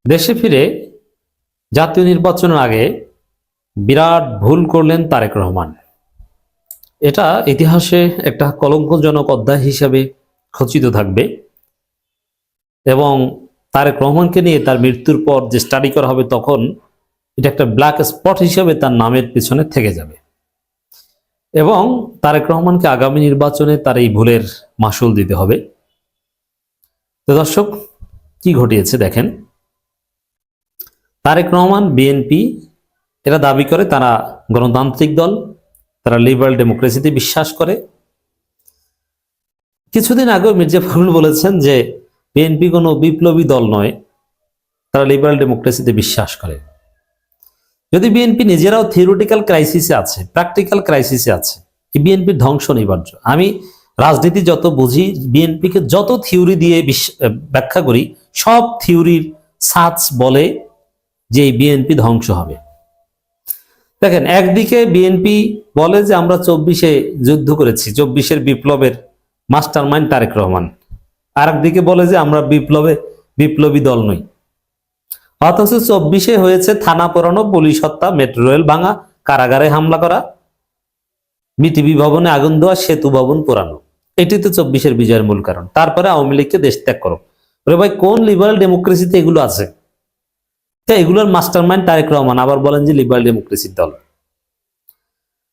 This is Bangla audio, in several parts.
দেশে ফিরে জাতীয় নির্বাচনের আগে বিরাট ভুল করলেন তারেক রহমান। এটা ইতিহাসে একটা কলঙ্কজনক অধ্যায় হিসাবে খচিত থাকবে এবং তারেক রহমানকে নিয়ে তার মৃত্যুর পর যে স্টাডি করা হবে তখন এটা একটা ব্ল্যাক স্পট হিসাবে তার নামের পিছনে থেকে যাবে এবং তারেক রহমানকে আগামী নির্বাচনে তার এই ভুলের মাসুল দিতে হবে। তো দর্শক, কি ঘটিয়েছে দেখেন। তারেক রহমান, বিএনপি এরা দাবি করে তারা গণতান্ত্রিক দল, তারা লিবারাল ডেমোক্রেসিতে বিশ্বাস করে। কিছুদিন আগেও মির্জা ফখরুল বলেছেন যে বিএনপি কোনো বিপ্লবী দল নয়, তারা লিবারাল ডেমোক্রেসিতে বিশ্বাস করে। যদি বিএনপি নিজেরাও থিওরিটিক্যাল ক্রাইসিসে আছে, প্র্যাকটিক্যাল ক্রাইসিসে আছে, এই বিএনপির ধ্বংস অনিবার্য। আমি রাজনীতি যত বুঝি, বিএনপিকে যত থিওরি দিয়ে ব্যাখ্যা করি, সব থিওরির সাচ বলে যে এই বিএনপি ধ্বংস হবে। দেখেন, একদিকে বিএনপি বলে যে আমরা 24-এ যুদ্ধ করেছি, 24-এর বিপ্লবের মাস্টার মাইন্ড তারেক রহমান, আর একদিকে বলে যে আমরা বিপ্লবী দল নই। অথচ 24-এ হয়েছে থানা পোড়ানো, পুলিশ হত্যা, মেট্রো রেল ভাঙা, কারাগারে হামলা করা, বিটিভি ভবনে আগুন দেওয়া, সেতু ভবন পোড়ানো। এটি তো 24-এর বিজয়ের মূল কারণ। তারপরে আওয়ামী লীগকে দেশ ত্যাগ করো। ভাই, কোন লিবারাল ডেমোক্রেসিতে এগুলো আছে? এগুলোর মাস্টার মাইন্ড তারেক রহমান, আবার বলেন যে লিবারাল ডেমোক্রেসির দল।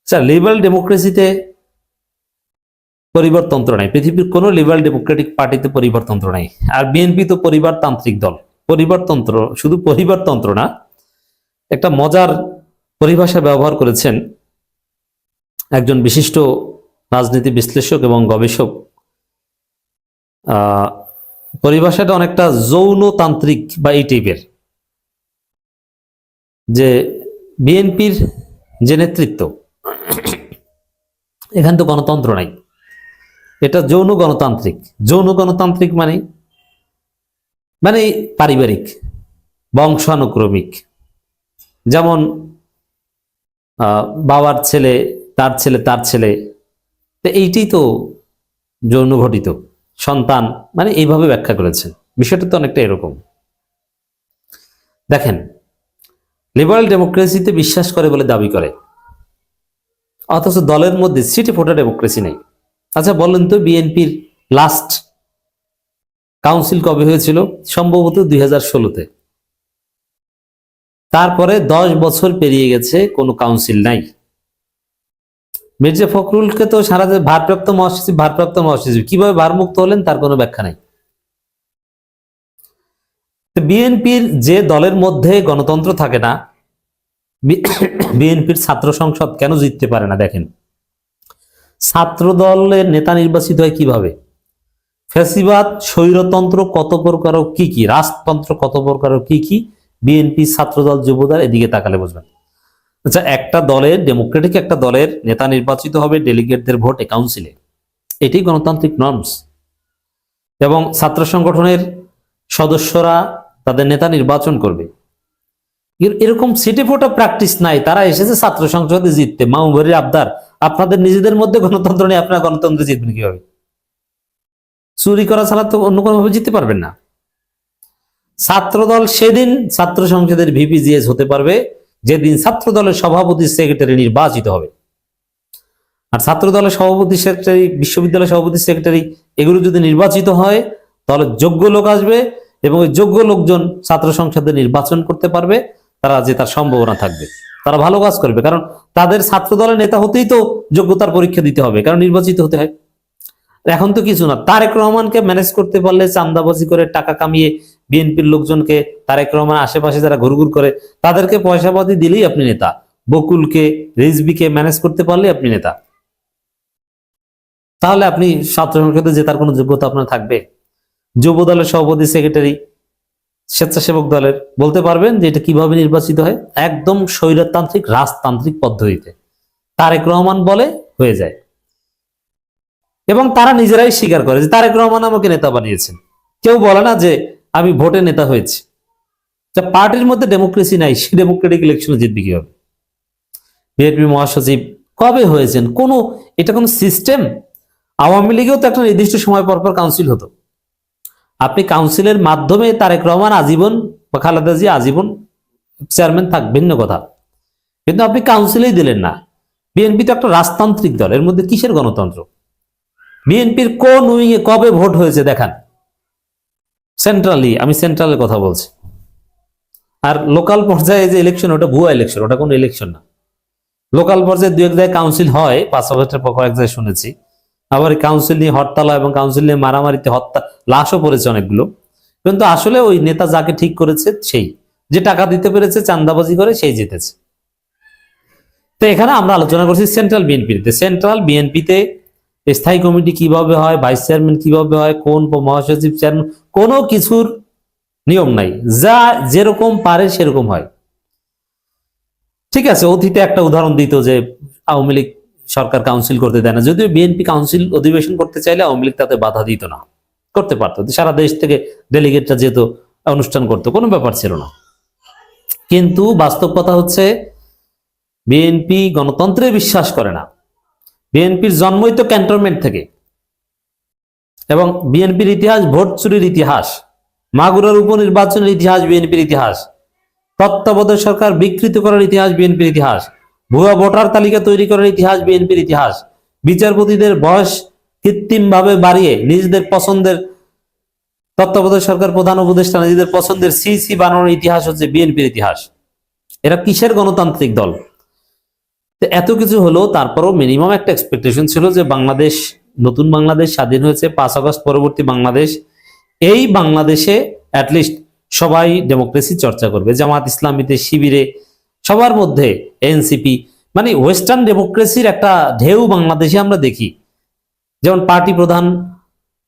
স্যার, লিবারাল ডেমোক্রেসিতে পরিবারতন্ত্র নাই, পৃথিবীর কোন লিবারাল ডেমোক্রেটিক পার্টিতে পরিবারতন্ত্র নাই। আর বিএনপি তো পরিবারতান্ত্রিক দল। পরিবারতন্ত্র, শুধু পরিবারতন্ত্র না, একটা মজার পরিভাষা ব্যবহার করেছেন একজন বিশিষ্ট রাজনীতি বিশ্লেষক এবং গবেষক। পরিভাষাটা অনেকটা যৌনতান্ত্রিক বা এই টাইপের, যে বিএনপির যে নেতৃত্ব, এখানে তো গণতন্ত্র নাই, এটা যৌন গণতান্ত্রিক। যৌন গণতান্ত্রিক মানে পারিবারিক, বংশানুক্রমিক। যেমন বাবার ছেলে, তার ছেলে, তার ছেলে, এইটাই তো যৌন ঘটিত সন্তান, মানে এইভাবে ব্যাখ্যা করেছেন। বিষয়টা তো অনেকটা এরকম। দেখেন, লিবারাল ডেমোক্রেসিতে বিশ্বাস করে বলে দাবি করে, অথচ দলের মধ্যে সিটে ফোটা ডেমোক্রেসি নেই। আচ্ছা বলেন তো, বিএনপির লাস্ট কাউন্সিল কবে হয়েছিল? সম্ভবত 2016-তে। তারপরে 10 বছর পেরিয়ে গেছে, কোনো কাউন্সিল নাই। মির্জা ফখরুলকে তো সারা যে ভারপ্রাপ্ত মহাসচিব কিভাবে ভারমুক্ত হলেন তার কোনো ব্যাখ্যা নাই। বিএনপির যে দলের মধ্যে গণতন্ত্র থাকে না, বিএনপির ছাত্র সংসদ কেন জিততে পারে না? দেখেন, ছাত্র দলের নেতা নির্বাচিত হয় কিভাবে? ফ্যাসিবাদ, স্বৈরতন্ত্র কত প্রকার ও কি কি, রাজতন্ত্র কত প্রকার ও কি কি, বিএনপি, ছাত্রদল, যুবদল, এদিকে তাকালে বুঝবেন। আচ্ছা, একটা দলের, ডেমোক্রেটিক একটা দলের নেতা নির্বাচিত হবে ডেলিগেটদের ভোটে, কাউন্সিলে। এটাই গণতান্ত্রিক নর্মস। এবং ছাত্র সংগঠনের সদস্যরা তাদের নেতা নির্বাচন করবে। এরকম সিটে ফোটা প্র্যাকটিস নাই। তারা এসেছে ছাত্র সংসদে জিততে। মামুবাড়ির আবদার, আপনাদের নিজেদের মধ্যে গণতন্ত্র নেই, আপনারা গণতন্ত্রে জিতবেন কিভাবে? চুরি করা ছাড়া তো অন্য কোনোভাবে জিততে পারবেন না। ছাত্রদল সেদিন ছাত্র সংসদের ভিপিজিএস হতে পারবে যেদিন ছাত্র দলের সভাপতি, সেক্রেটারি নির্বাচিত হবে। আর ছাত্র দলের সভাপতি, সেক্রেটারি, বিশ্ববিদ্যালয় সভাপতি, সেক্রেটারি, এগুলো যদি নির্বাচিত হয় তাহলে যোগ্য লোক আসবে এবং ওই যোগ্য লোকজন ছাত্র সংসদে নির্বাচন করতে পারবে, তারা জেতার সম্ভাবনা থাকবে, তারা ভালো কাজ করবে। কারণ তাদের ছাত্র দলের নেতা হতেই তো যোগ্যতার পরীক্ষা দিতে হবে, কারণ নির্বাচিত হতে হয়। এখন তো কিছু না, তারেক রহমানকে ম্যানেজ করতে পারলে, চান্দাবাজি করে টাকা কামিয়ে বিএনপির লোকজনকে, তারেক রহমান আশেপাশে যারা ঘুরঘুর করে তাদেরকে পয়সাপাতি দিলেই আপনি নেতা। বকুলকে, রিজভিকে ম্যানেজ করতে পারলে আপনি নেতা। তাহলে আপনি ছাত্র সংসদে জেতার কোনো যোগ্যতা আপনার থাকবে? যুব দলের সভাপতি, সেক্রেটারি, স্বেচ্ছাসেবক দলের বলতে পারবেন যে এটা কিভাবে নির্বাচিত হয়? একদম স্বৈরতান্ত্রিক, রাজতান্ত্রিক পদ্ধতিতে। তারেক রহমান বলে হয়ে যায় এবং তারা নিজেরাই স্বীকার করে যে তারেক রহমান আমাকে নেতা বানিয়েছেন। কেউ বলে না যে আমি ভোটে নেতা হয়েছি। পার্টির মধ্যে ডেমোক্রেসি নাই, সে ডেমোক্রেটিক ইলেকশনে জিতবে কিভাবে? বিএনপি মহাসচিব কবে হয়েছেন? এটা কোনো সিস্টেম? আওয়ামী লীগেও তো একটা নির্দিষ্ট সময় পর পর কাউন্সিল হতো। আপনি কাউন্সিলের মাধ্যমে তারেক রহমান আজীবন বা খালেদা জিয়া আজীবন চেয়ারম্যান থাক, ভিন্ন কথা, কিন্তু আপনি কাউন্সিলেই দিলেন না। বিএনপি তো একটা রাজতান্ত্রিক দল, এর মধ্যে কিসের গণতন্ত্র? বিএনপির কোন উইংয়ে কবে ভোট হয়েছে দেখান সেন্ট্রালি, আমি সেন্ট্রালের কথা বলছি। আর লোকাল পর্যায়ে যে ইলেকশন, ওটা ভুয়া ইলেকশন, ওটা কোনো ইলেকশন না। লোকাল পর্যায়ে দু এক জায়গায় কাউন্সিল হয়, 5 আগস্টের পর কয়েক জায়গায় শুনেছি। আবার কাউন্সিল নিয়ে হরতাল হয় এবং কাউন্সিল নিয়ে মারামারিতে হত্যা, লাশও পড়েছে অনেকগুলো। কিন্তু আসলে ওই নেতা যাকে ঠিক করেছে সেই, যে টাকা দিতে পেরেছে চাঁদাবাজি করে, সেই জিতেছে। তো এখানে আমরা আলোচনা করছি সেন্ট্রাল বিএনপিতে। সেন্ট্রাল বিএনপিতে স্থায়ী কমিটি কিভাবে হয়, ভাইস চেয়ারম্যান কিভাবে হয়, কোন মহাসচিব চেয়ারম্যান, কোনো কিছুর নিয়ম নাই, যা যেরকম পারে সেরকম হয়। ঠিক আছে, অতীতে একটা উদাহরণ দিত যে আওয়ামী লীগ সরকার কাউন্সিল করতে দেয় না, যদিও বিএনপি কাউন্সিল অধিবেশন করতে চাইলে আওয়ামী লীগ তাতে বাধা দিত না, করতে পারতো, সারা দেশ থেকে ডেলিগেটরা যেত, অনুষ্ঠান করতো, কোনো ব্যাপার ছিল না। কিন্তু বাস্তব কথা হচ্ছে বিএনপি গণতন্ত্রে বিশ্বাস করে না। বিএনপির জন্মই তো ক্যান্টনমেন্ট থেকে, এবং বিএনপির ইতিহাস ভোট চুরির ইতিহাস, মাগুরার উপনির্বাচনের ইতিহাস বিএনপির ইতিহাস, তত্ত্বাবধায়ক সরকার বিকৃত করার ইতিহাস বিএনপির ইতিহাস, ভুয়া ভোটার তালিকা তৈরি করার ইতিহাস বিএনপির ইতিহাস, বিচারপতিদের বয়স কৃত্রিমভাবে বাড়িয়ে নিজেদের পছন্দের, তত্ত্বাবধায়ক সরকার প্রধান উপদেষ্টা নিজেদের পছন্দের সিসি বানানোর ইতিহাস হচ্ছে বিএনপির ইতিহাস। এরা কিসের গণতান্ত্রিক দল? এত কিছু হলো, তারপরও মিনিমাম একটা এক্সপেকটেশন ছিল যে বাংলাদেশ, নতুন বাংলাদেশ স্বাধীন হয়েছে 5 আগস্ট পরবর্তী বাংলাদেশ, এই বাংলাদেশে অ্যাটলিস্ট সবাই ডেমোক্রেসি চর্চা করবে, জামাত ইসলামীতে, শিবিরে, সবার মধ্যে, এনসিপি, মানে ওয়েস্টার্ন ডেমোক্রেসির একটা ঢেউ বাংলাদেশে আমরা দেখি। যেমন পার্টি প্রধান,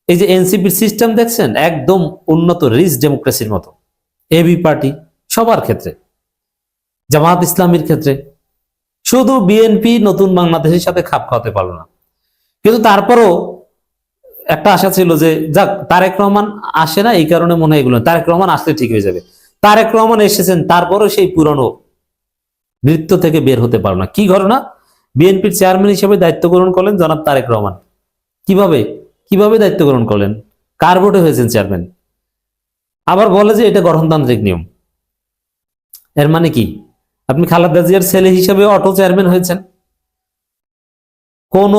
এই যে এনসিপির সিস্টেম দেখছেন, একদম উন্নত রিচ ডেমোক্রেসির মতো। এবি পার্টি সবার ক্ষেত্রে, জামাত ইসলামীর ক্ষেত্রে, শুধু বিএনপি নতুন বাংলাদেশের সাথে খাপ খাওয়াতে পারলো না। কিন্তু তারপরও একটা আশা ছিল যে যাক, তারেক রহমান আসে না, এই কারণে মনে হয় এগুলো, তারেক রহমান আসলে ঠিক হয়ে যাবে। তারেক রহমান এসেছেন, তারপরও সেই পুরনো বৃত্ত থেকে বের হতে পারলো না। কি ঘটনা? বিএনপির চেয়ারম্যান হিসেবে দায়িত্ব গ্রহণ করলেন জনাব তারেক রহমান। কিভাবে কিভাবে দায়িত্ব গ্রহণ করলেন? কার ভোটে হয়েছেন চেয়ারম্যান? আবার বলে যে এটা গঠনতান্ত্রিক নিয়ম। এর মানে কি? আপনি খালেদা জিয়ার ছেলে হিসেবে অটো চেয়ারম্যান হয়েছেন। কোন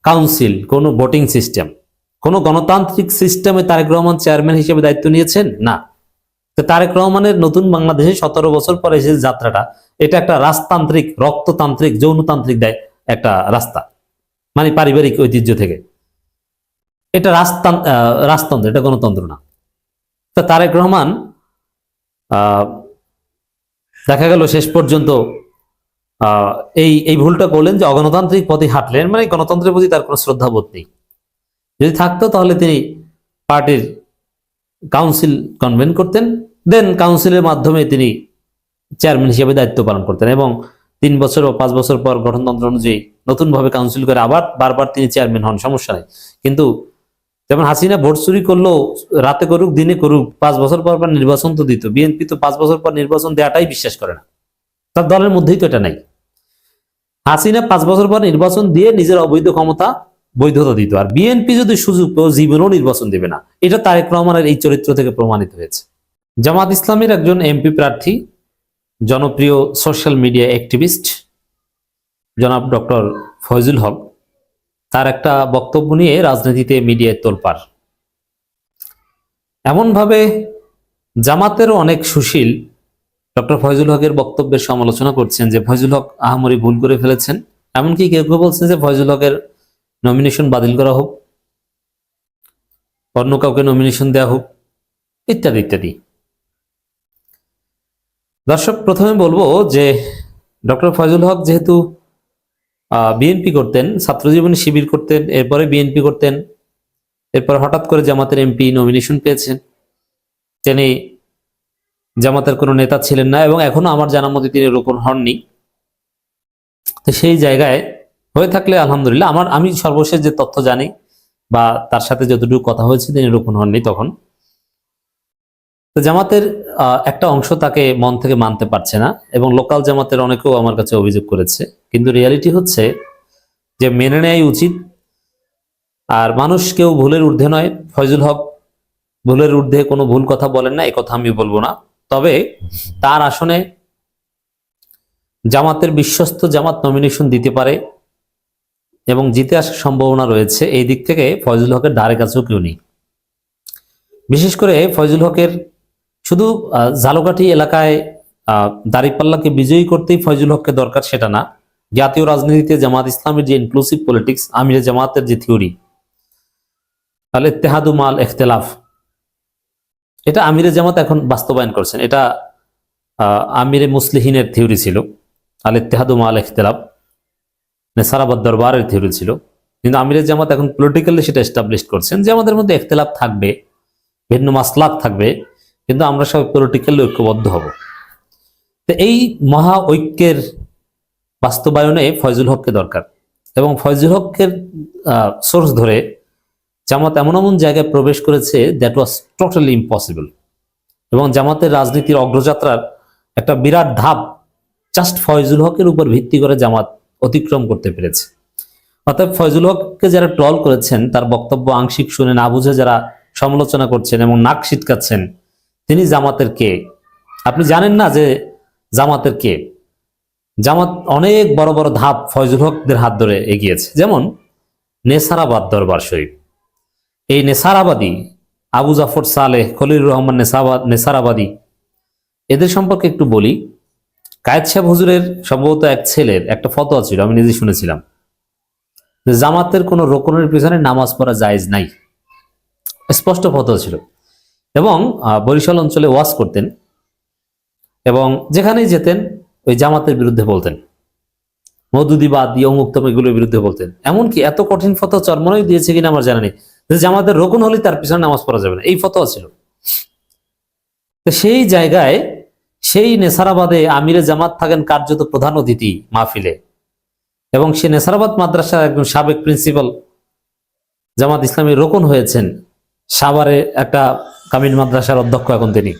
কাউন্সিল, কোন ভোটিং সিস্টেম, কোন গণতান্ত্রিক সিস্টেমে তারেক রহমান চেয়ারম্যান হিসেবে দায়িত্ব নিয়েছেন না। তো তারেক রহমানের নতুন বাংলাদেশে 17 বছর পরে এসে যাত্রাটা, এটা একটা রাজতান্ত্রিক, রক্ততান্ত্রিক, যৌনতান্ত্রিক একটা রাস্তা, মানে পারিবারিক ঐতিহ্য থেকে। এটা রাজতন্ত্র, এটা গণতন্ত্র না। তো তারেক রহমান দেখা গেল শেষ পর্যন্ত এই ভুলটা করলেন যে অগণতান্ত্রিক পথে হাঁটলেন, মানে গণতন্ত্রের প্রতি তার কোনো শ্রদ্ধাবোধ নেই। যদি থাকতো তাহলে তিনি পার্টির কাউন্সিল কনভেন করতেন, দেন কাউন্সিলের মাধ্যমে তিনি চেয়ারম্যান হিসেবে দায়িত্ব পালন করতেন, এবং 3 বছর ও 5 বছর পর গঠনতন্ত্র অনুযায়ী নতুনভাবে কাউন্সিল করে আবার বারবার তিনি চেয়ারম্যান হন, সমস্যা নেই। কিন্তু যেমন হাসিনা ভোট চুরি করলো, রাতে করুক দিনে করুক, 5 বছর পর পর নির্বাচন তো দিত। বিএনপি তো 5 বছর পর নির্বাচন দেওয়াটাই বিশ্বাস করে না, তার দলের মধ্যেই তো এটা নাই। হাসিনা 5 বছর পর নির্বাচন দিয়ে নিজের অবৈধ ক্ষমতা বৈধতা দিত, আর বিএনপি যদি সুযোগ পেও জীবনেও নির্বাচন দেবে না। এটা তারেক রহমানের এই চরিত্র থেকে প্রমাণিত হয়েছে। জামাত ইসলামের একজন এমপি প্রার্থী, জনপ্রিয় সোশ্যাল মিডিয়া অ্যাক্টিভিস্ট জনাব ডক্টর ফয়জুল হক, তার একটা বক্তব্য নিয়ে রাজনীতিতে মিডিয়ায় তোলপাড়। এমনভাবে জামাতেরও অনেক সুশীল ডক্টর ফয়জুল হকের বক্তব্যের সমালোচনা করছেন যে ফয়জুল হক আহামরি ভুল করে ফেলেছেন। এমনকি কেউ কেউ বলছেন যে ফয়জুল হকের নমিনেশন বাতিল করা হোক, অন্য কাউকে নমিনেশন দেওয়া হোক, ইত্যাদি ইত্যাদি। দর্শক, প্রথমে বলবো যে ডক্টর ফয়জুল হক যেহেতু বিএনপি করতেন, ছাত্র জীবনে শিবির করতেন, এরপরে বিএনপি করতেন, এরপর হঠাৎ করে জামাতের এমপি নমিনেশন পেয়েছেন। তিনি জামাতের কোনো নেতা ছিলেন না, এবং এখনো আমার জানা মতে তিনি রোপণ হননি। তো সেই জায়গায় হয়ে থাকলে আলহামদুলিল্লাহ। আমি সর্বশেষ যে তথ্য জানি বা তার সাথে যতটুকু কথা হয়েছে, তিনি রোপণ হননি তখন। তো জামাতের একটা অংশ তাকে মন থেকে মানতে পারছে না, এবং লোকাল জামাতের অনেকেও আমার কাছে অভিযোগ করেছে। কিন্তু রিয়ালিটি হচ্ছে যে মেনে নেওয়াই উচিত, আর মানুষ কেউ ভুলের ঊর্ধ্বে নয়। ফয়জুল হক ভুলের ঊর্ধ্বে কোনো ভুল কথা বলেন না, এই কথা আমি বলবো না। তবে তার আসনে জামাতের বিশ্বস্ত জামাত নমিনেশন দিতে পারে এবং জিতে আসার সম্ভাবনা রয়েছে। এই দিক থেকে ফয়জুল হকের ধারে কাছেও কেউ নেই। বিশেষ করে ফয়জুল হকের শুধু ঝালকাঠি এলাকায় দাঁড়িপাল্লাকে বিজয়ী করতেই ফয়জুল হককে দরকার সেটা না। জাতীয় রাজনীতিতে জামাত ইসলামের যে ইনক্লুসিভ পলিটিক্স, আমিরে জামাতের যে থিওরি আল ইত্তেহাদু মাল ইখতিলাফ, এটা আমিরে জামাত এখন বাস্তবায়ন করছেন। এটা আমিরে মুসলিহিনের থিওরি ছিল, আল ইত্তেহাদু মাল ইখতিলাফ নেসারাবাদ দরবারের থিওরি ছিল, কিন্তু আমিরে জামাত এখন পলিটিক্যালি সেটা এস্টাবলিশ করছেন যে আমাদের মধ্যে ইখতিলাফ থাকবে, ভিন্ন মাসলাক থাকবে, কিন্তু আমরা সব পলিটিক্যালি ঐক্যবদ্ধ হব। তো এই মহা ঐক্যের বাস্তবায়নে ফয়জুল হককে দরকার, এবং ফয়জুল হকের সোর্স ধরে জামাত এমন এমন জায়গায় প্রবেশ করেছে দ্যাট ওয়াজ টোটালি ইম্পসিবল, এবং জামাতের রাজনীতির অগ্রযাত্রার একটা বিরাট ধাপ জাস্ট ফয়জুল হকের উপর ভিত্তি করে জামাত অতিক্রম করতে পেরেছে। অর্থাৎ ফয়জুল হককে যারা ট্রল করেছেন, তার বক্তব্য আংশিক শুনে না বুঝে যারা সমালোচনা করছেন এবং নাক সিটকাচ্ছেন, তিনি জামাতের কে? আপনি জানেন না যে জামাতের কে? জামাত অনেক বড় বড় ধাপ ফয়জুল হকদের হাত ধরে এগিয়েছে। যেমন নেসারাবাদ দরবার শরীফ, এই নেসারাবাদী আবু জাফর সালেহ, খলিল রহমান নেসারাবাদী, এদের সম্পর্কে একটু বলি। কায়েদ সাহেব হুজুরের সম্ভবত এক ছেলের একটা ফতোয়া ছিল, আমি নিজে শুনেছিলাম, যে জামাতের কোনো রোকনের পিছনে নামাজ পড়া জায়েজ নাই, স্পষ্ট ফতোয়া ছিল। এবং বরিশাল অঞ্চলে ওয়াজ করতেন এবং যেখানেই যেতেন ওই জামাতের বিরুদ্ধে বলতেন, মওদুদিবাদ, অমুক্তম, এগুলোর বিরুদ্ধে বলতেন। এমনকি এত কঠিন ফতোয়া চরমনাই দিয়েছে কিনা আমার জানা নেই, যে জামাতের রোকন হলে তার পিছনে নামাজ পড়া যাবে না, এই ফতোয়া ছিল। তো সেই জায়গায় সেই নেসারাবাদে আমিরে জামাত থাকেন কার্যত প্রধান অতিথি মাহফিলে, এবং সে নেসারাবাদ মাদ্রাসার একজন সাবেক প্রিন্সিপাল জামাত ইসলামী রোকন হয়েছেন, সাভারে একটা কামিল মাদ্রাসার অধ্যক্ষ এখন তিনি।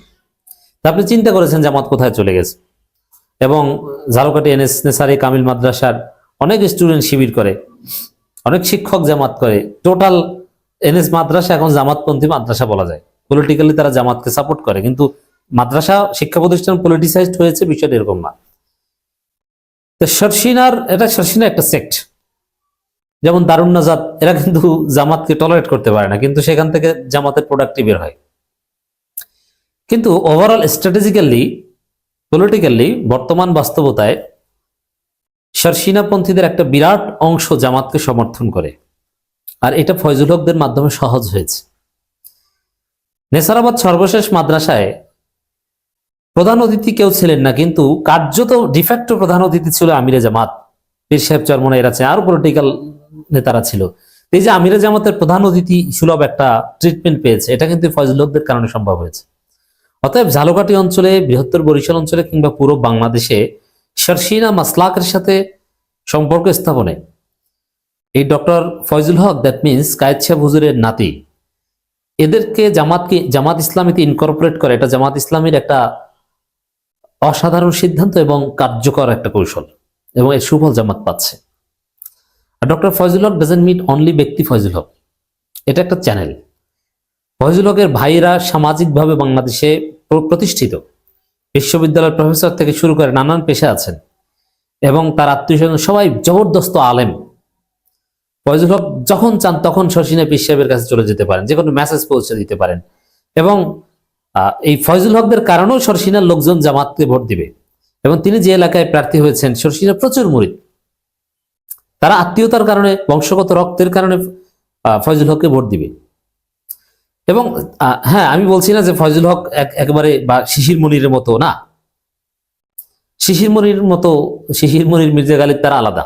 তা আপনি চিন্তা করেছেন জামাত কোথায় চলে গেছে। এবং ঝালকাঠি এনএস নেসারি কামিল মাদ্রাসার অনেক স্টুডেন্ট শিবির করে, অনেক শিক্ষক জামাত করে। টোটাল এনএস মাদ্রাসা এখন জামাতপন্থী মাদ্রাসা বলা যায়। পলিটিক্যালি তারা জামাতকে সাপোর্ট করে, কিন্তু মাদ্রাসা শিক্ষা প্রতিষ্ঠান পলিটিসাইজড হয়েছে, বিষয়টা এরকম না। তো শর্ষিনা একটা সেক্ট, যেমন দারুন নাজাত, এরা কিন্তু জামাতকে টলারেট করতে পারে না, কিন্তু সেখান থেকে জামাতের প্রোডাক্টই বের হয়। কিন্তু ওভারঅল স্ট্র্যাটেজিক্যালি, পলিটিক্যালি বর্তমান বাস্তবতায় শর্ষিনাপন্থীদের একটা বিরাট অংশ জামাতকে সমর্থন করে, আর এটা ফয়জুল হকদের মাধ্যমে সহজ হয়েছে। নেসারাবাদ সর্বশেষ মাদ্রাসায় প্রধান অতিথি কেউ ছিলেন না, কিন্তু কার্যত ডিফ্যাক্টো প্রধান অতিথি ছিল আমিরে জামাত, পীর সাহেব চরমনা, এরা ছিল, আরো পলিটিক্যাল নেতারা ছিল। এই যে আমিরে জামাতের প্রধান অতিথি সুলভ একটা ট্রিটমেন্ট পেয়েছে, এটা কিন্তু ফয়জুল হকদের কারণে সম্ভব হয়েছে। অতএব ঝালকাঠি অঞ্চলে, বৃহত্তর বরিশাল অঞ্চলে কিংবা পুরো বাংলাদেশে শর্ষিনা মাসলাকের সাথে সম্পর্ক স্থাপনে এই doctor Faizul Haque, that means কায়েদ সাহেব হুজুরের নাতি, এদেরকে জামাত ইসলামীতে ইনকর্পোরেট করে, এটা জামাত ইসলামীর একটা অসাধারণ সিদ্ধান্ত এবং কার্যকর একটা কৌশল, এবং এর সুফল জামাত পাচ্ছে। আর doctor Faizul Haque doesn't mean only ব্যক্তি ফয়জুল হক, এটা একটা চ্যানেল। ফয়জুল হকের ভাইরা সামাজিকভাবে বাংলাদেশে প্রতিষ্ঠিত, বিশ্ববিদ্যালয়ের প্রফেসর থেকে শুরু করে নানান পেশা আছেন, এবং তার আত্মীয় স্বজন সবাই জবরদস্ত আলেম। ফয়জুল হক যখন চান তখন শর্ষিনা পীর সাহেবের কাছে চলে যেতে পারেন, যে কোনো মেসেজ পৌঁছে দিতে পারেন, এবং এই ফয়জুল হকদের কারণেও শর্ষিনার লোকজন জামাতকে ভোট দিবে। এবং তিনি যে এলাকায় প্রার্থী হয়েছেন, শর্ষিনা প্রচুর মুরিদ, তারা আত্মীয়তার কারণে, বংশগত রক্তের কারণে ফয়জুল হককে ভোট দিবে। এবং হ্যাঁ, আমি বলছি না যে ফয়জুল হক একেবারে বা শিশির মনিরের মতো না, শিশির মনির, মির্জা গালিব তারা আলাদা।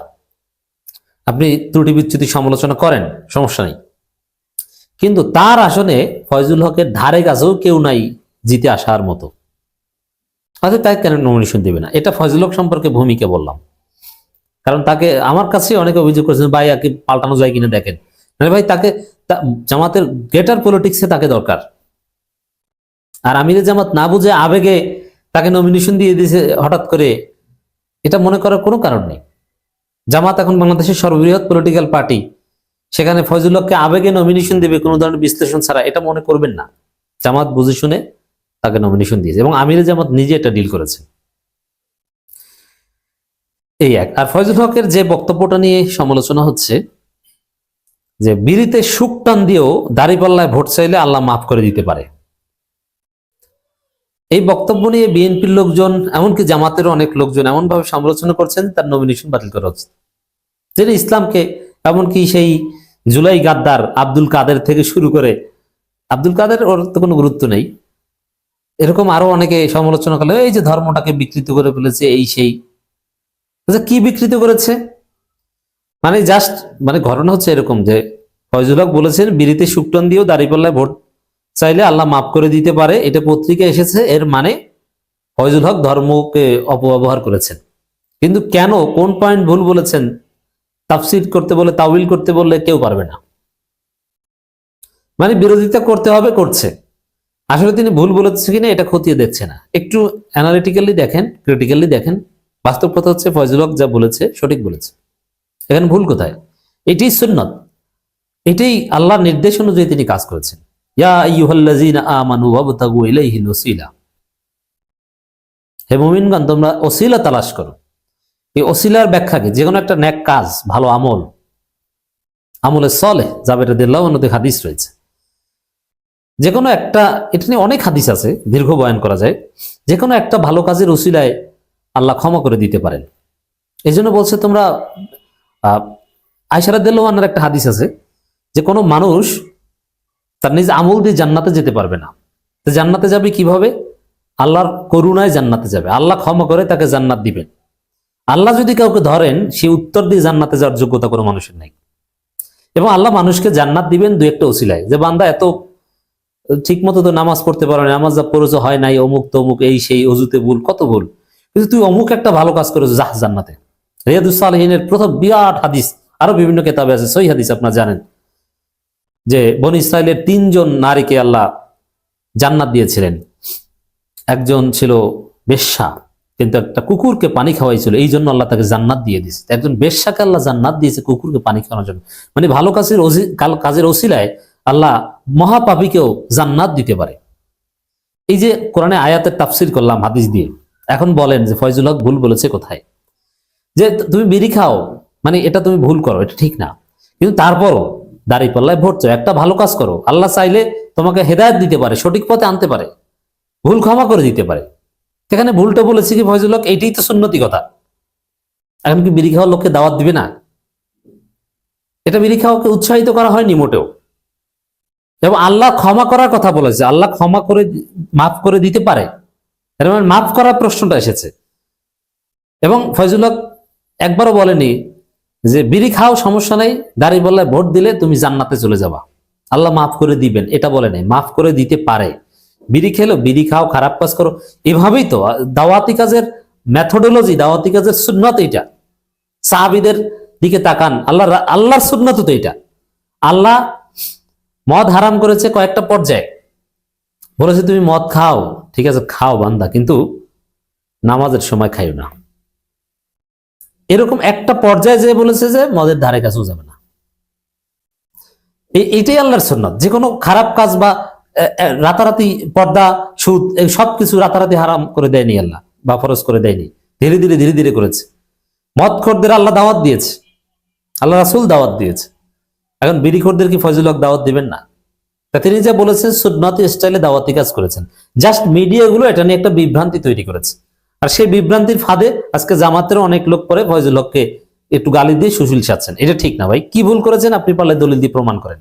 আপনি ত্রুটি বিচ্যুতি সমালোচনা করেন, সমস্যা নেই, কিন্তু তার আসনে ফয়জুল হকের ধারে কাছেও কেউ নাই জিতে আসার মতো। হয়তো তাই কেন নমিনেশন দেবে না, এটা ফয়জুল হক সম্পর্কে ভূমিকা বললাম। কারণ তাকে আমার কাছে অনেকে অভিযোগ করেছেন, ভাই একে পাল্টানো যায় কিনা দেখেন। মানে ভাই, তাকে জামাতের গ্রেটার পলিটিক্সে তাকে দরকার। আর আমিরে জামাত না বুঝে আবেগে তাকে নমিনেশন দিয়ে দিয়েছে হঠাৎ করে, এটা মনে করার কোনো কারণ নেই। জামাত এখন বাংলাদেশের সর্ববৃহৎ পলিটিক্যাল পার্টি, সেখানে ফয়জুল হককে আবেগে নমিনেশন দেবে কোনো ধরনের বিশ্লেষণ ছাড়া, এটা মনে করবেন না। জামাত বুঝে শুনে তাকে নমিনেশন দিয়েছে, এবং আমির জামাত নিজে এটা ডিল করেছে। এই এক। আর ফয়জুল হকের যে বক্তব্যটা নিয়ে সমালোচনা হচ্ছে যে বিড়িতে সুখ টান দিয়েও দাঁড়িপাল্লায় ভোট চাইলে আল্লাহ মাফ করে দিতে পারে, এই বক্তব্য নিয়ে বিএনপির লোকজন, এমনকি জামাতের অনেক লোকজন এমন ভাবে সমালোচনা করছেন তার নমিনেশন বাতিল করা হচ্ছে। যেটা ইসলামকে, এমনকি সেই জুলাই গাদ্দার আব্দুল কাদের থেকে শুরু করে, আব্দুল কাদের ওর তো কোনো গুরুত্ব নেই, এরকম আরো অনেকে সমালোচনা করলে এই যে ধর্মটাকে বিকৃত করে ফেলেছে, এই সেই। কি বিকৃত করেছে? মানে জাস্ট মানে ঘটনা হচ্ছে এরকম যে ফয়জুল হক বলেছেন বিড়িতে সুকটান দিয়েও দাঁড়িপাল্লায় ভোট চাইলে আল্লাহ মাফ করে দিতে পারে, এটা পত্রিকায় এসেছে, এর মানে ফয়জুল হক ধর্মকে অপব্যবহার করেছেন। কিন্তু কেন, কোন পয়েন্ট ভুল বলেছেন, তাফসীর করতে বলে, তাউইল করতে বললে কেউ পারবে না। মানে বিরোধিতা করতে হবে, করছে। আসলে তিনি ভুল বলেছে কিনা এটা খতিয়ে দেখছে না। একটু অ্যানালিটিক্যালি দেখেন, ক্রিটিক্যালি দেখেন। বাস্তব কথা হচ্ছে ফয়জুল হক যা বলেছে সঠিক বলেছে, এখানে ভুল কোথায়? এটাই সুন্নাত, এটাই আল্লাহর নির্দেশ অনুযায়ী তিনি কাজ করেছেন। ইয়া আইয়ুহাল্লাযীনা আমানু ওয়াবতাগু ইলাইহিল ওসিলা, হে মুমিনগণ তোমরা ওসিলা তালাশ করো। এই ওসিলার ব্যাখ্যা কি? যে কোনো একটা নেক কাজ, ভালো আমল, আমলে সলেহ, জাবের রাদিয়াল্লাহু আনহু থেকে হাদিস রয়েছে। যে কোনো একটা, এটা নিয়ে অনেক হাদিস আছে, দীর্ঘ বয়ান করা যায়। যে কোনো একটা ভালো কাজের ওসিলায় আল্লাহ ক্ষমা করে দিতে পারেন। এই জন্য বলছে তোমরা, আয়েশা রাদিয়াল্লাহু আনহার একটা হাদিস আছে যে কোনো মানুষ তার নিজ আমল দিয়ে জান্নাতে যেতে পারবে না। তো জান্নাতে যাবে কিভাবে? আল্লাহর করুণায় জান্নাতে যাবে, আল্লাহ ক্ষমা করে তাকে জান্নাত দিবেন। আল্লাহ যদি কাউকে ধরেন, সে উত্তর দিয়ে জান্নাতে যাওয়ার যোগ্যতা কোনো মানুষের নাই। এবং আল্লাহ মানুষকে জান্নাত দিবেন দুই একটা ওসিলায়, যে বান্দা এত ঠিক মতো তো নামাজ পড়তে পারো না, নামাজ যা পড়েছো হয় নাই, অমুক তমুক, এই সেই, অজুতে ভুল, কত ভুল, কিন্তু তুই অমুক একটা ভালো কাজ করেছো, যাহ জান্নাতে। রিয়াদুস সালিহিনের প্রথম বিরাট হাদিস, আরো বিভিন্ন কিতাবে আছে, সহিহ হাদিস, আপনারা জানেন যে বনী ইসরাইলের 3 জন নারীকে আল্লাহ জান্নাত দিয়েছিলেন। একজন ছিল বেশ্যা, কিন্তু একটা কুকুরকে পানি খাওয়াইছিল, এই জন্য আল্লাহ তাকে জান্নাত দিয়ে দিয়েছে। একজন বেশ্যাকে আল্লাহ জান্নাত দিয়েছে কুকুরকে পানি খাওয়ানোর জন্য। মানে ভালো কাজের ওসিলায় আল্লাহ মহাপাপীকেও জান্নাত দিতে পারে। এই যে কোরআনে আয়াতের তাফসীর করলাম হাদিস দিয়ে, এখন বলেন যে ফয়জুল হক ভুল বলেছে কোথায়? যে তুমি বিড়ি খাও, মানে এটা তুমি ভুল করো, এটা ঠিক না, কিন্তু তারপরও দাঁড়িপাল্লায় ভোট চাও, একটা ভালো কাজ করো, আল্লাহ চাইলে তোমাকে হেদায়েত দিতে পারে, সঠিক পথে আনতে পারে, ভুল ক্ষমা করে দিতে পারে। সেখানে ভুলটা বলেছে কি ফয়জুল হক? এইটাই তো সুন্নতি কথা। এখন কি বিড়ি খাওয়ার লোককে দাওয়াত দিবে না? এটা বিড়ি খাওয়াকে উৎসাহিত করা হয়নি মোটেও। এবং আল্লাহ ক্ষমা করার কথা বলেছে, আল্লাহ ক্ষমা করে মাফ করে দিতে পারে, এর মানে মাফ করার প্রশ্নটা এসেছে। এবং ফয়জুল হক একবারও বলেনি যে বিড়ি খাও সমস্যা নাই, দাঁড়িপাল্লায় ভোট দিলে তুমি জান্নাতে চলে যাবা, আল্লাহ মাফ করে দিবেন, এটা বলে নাই। মাফ করে দিতে পারে। বিড়ি খেলো, বিড়ি খাও, খারাপ কাজ করো, এভাবেই তো দাওয়াতি কাজের মেথোডোলজি, দাওয়াতি কাজের সুন্নাত এইটা। সাহাবীদের দিকে তাকান, আল্লাহর সুন্নাত তো এটা। আল্লাহ মদ হারাম করেছে কয়েকটা পর্যায়ে, বলেছে তুমি মদ খাও, ঠিক আছে খাও বান্দা, কিন্তু নামাজের সময় খাইও না। এরকম একটা পর্যায়ে যে বলেছে যে মদের ধারে কাছেও যাবে না। এইটাই আল্লাহর সুন্নাত। যে কোনো খারাপ কাজ বা রাতারাতি পর্দা, সুদ, সবকিছু রাতারাতি হারাম করে দেয়নি আল্লাহ, বা ফরজ করে দেয়নি, ধীরে ধীরে ধীরে ধীরে করেছে। মদখোরদের আল্লাহ দাওয়াত দিয়েছে, আল্লাহ রাসূল দাওয়াত দিয়েছে। এখন বিড়িখোরদের কি ফয়জুল হক দাওয়াত দিবেন না? তা তিনি যা বলেছেন সুন্নতি স্টাইলে দাওয়াতি কাজ করেছেন। জাস্ট মিডিয়াগুলো এটা নিয়ে একটা বিভ্রান্তি তৈরি করেছে, আর সেই বিভ্রান্তির ফাঁদে আজকে জামাতের অনেক লোক পরে ফয়জুল হককে একটু গালি দিয়ে সুশীল সাজছেন। এটা ঠিক না ভাই। কি ভুল করেছেন আপনি পারলে দলিল দিয়ে প্রমাণ করেন।